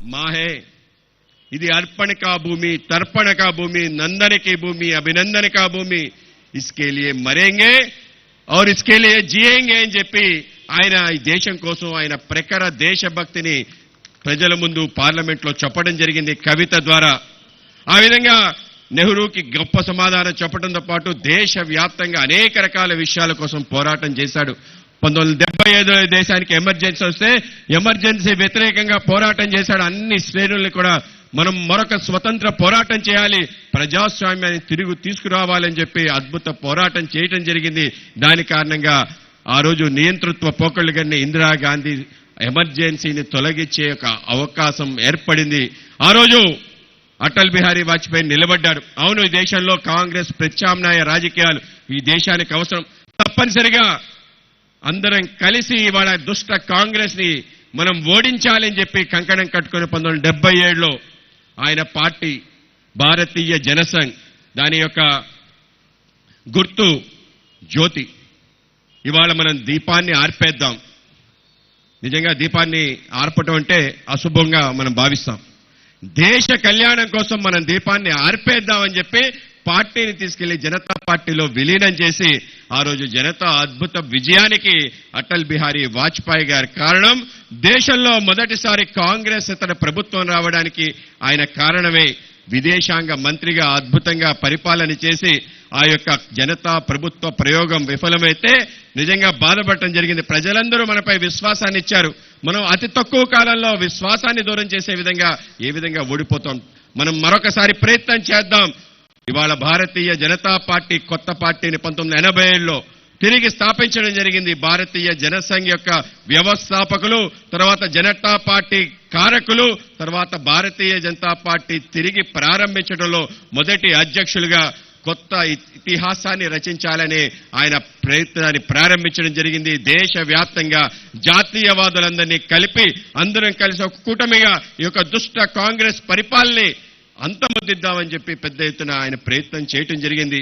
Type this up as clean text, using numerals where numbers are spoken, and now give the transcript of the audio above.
मां है। ఇది अर्पण का भूमि, तर्पण का भूमि, नंदन की भूमि, अभिनंदन का भूमि। इसके लिए मरेंगे और इसके लिए जिएंगे అని చెప్పి ఆయన ఈ దేశం కోసం ఆయన ప్రఖర దేశభక్తిని ప్రజల ముందు పార్లమెంట్ లో చెప్పడం జరిగింది కవిత ద్వారా. ఆ విధంగా నెహ్రూకి గొప్ప సమాధానం చెప్పడంతో పాటు దేశవ్యాప్తంగా అనేక రకాల విషయాల కోసం పోరాటం చేశాడు. 1975 దేశానికి ఎమర్జెన్సీ వస్తే ఎమర్జెన్సీ వ్యతిరేకంగా పోరాటం చేశాడు. అన్ని శ్రేణుల్ని కూడా మనం మరొక స్వతంత్ర పోరాటం చేయాలి, ప్రజాస్వామ్యాన్ని తిరిగి తీసుకురావాలని చెప్పి అద్భుత పోరాటం చేయడం జరిగింది. దాని కారణంగా ఆ రోజు నియంతృత్వ పోకళ్ళుగానే ఇందిరాగాంధీ ఎమర్జెన్సీని తొలగించే ఒక అవకాశం ఏర్పడింది. ఆ రోజు అటల్ బిహారీ వాజ్పేయి నిలబడ్డారు. అవును, ఈ దేశంలో కాంగ్రెస్ ప్రత్యామ్నాయ రాజకీయాలు ఈ దేశానికి అవసరం. తప్పనిసరిగా అందరం కలిసి ఇవాళ దుష్ట కాంగ్రెస్ ని మనం ఓడించాలని చెప్పి కంకణం కట్టుకుని 1977లో ఆయన పార్టీ భారతీయ జనసంఘ్, దాని యొక్క గుర్తు జ్యోతి. ఇవాళ మనం దీపాన్ని ఆర్పేద్దాం. నిజంగా దీపాన్ని ఆర్పటం అంటే అశుభంగా మనం భావిస్తాం. దేశ కళ్యాణం కోసం మనం దీపాన్ని ఆర్పేద్దామని చెప్పి పార్టీని తీసుకెళ్లి జనతా పార్టీలో విలీనం చేసి ఆ రోజు జనతా అద్భుత విజయానికి అటల్ బిహారీ వాజ్పేయి గారి కారణం. దేశంలో మొదటిసారి కాంగ్రెస్ ఇతర ప్రభుత్వం రావడానికి ఆయన కారణమే. విదేశాంగ మంత్రిగా అద్భుతంగా పరిపాలన చేసి ఆ యొక్క జనతా ప్రభుత్వ ప్రయోగం విఫలమైతే నిజంగా బాధపడటం జరిగింది. ప్రజలందరూ మనపై విశ్వాసాన్ని ఇచ్చారు. మనం అతి తక్కువ కాలంలో విశ్వాసాన్ని దూరం చేసే విధంగా ఏ విధంగా ఓడిపోతాం. మనం మరొకసారి ప్రయత్నం చేద్దాం. ఇవాళ భారతీయ జనతా పార్టీ కొత్త పార్టీని 1987లో తిరిగి స్థాపించడం జరిగింది. భారతీయ జనసంఘ్ యొక్క వ్యవస్థాపకులు, తర్వాత జనతా పార్టీ కారకులు, తర్వాత భారతీయ జనతా పార్టీ తిరిగి ప్రారంభించడంలో మొదటి అధ్యక్షులుగా కొత్త ఇతిహాసాన్ని రచించాలని ఆయన ప్రయత్నాన్ని ప్రారంభించడం జరిగింది. దేశవ్యాప్తంగా జాతీయవాదులందరినీ కలిపి అందరం కలిసి ఒక కూటమిగా ఈ యొక్క దుష్ట కాంగ్రెస్ పరిపాలనని అంతమొద్దిద్దామని చెప్పి పెద్ద ఎత్తున ఆయన ప్రయత్నం చేయటం జరిగింది.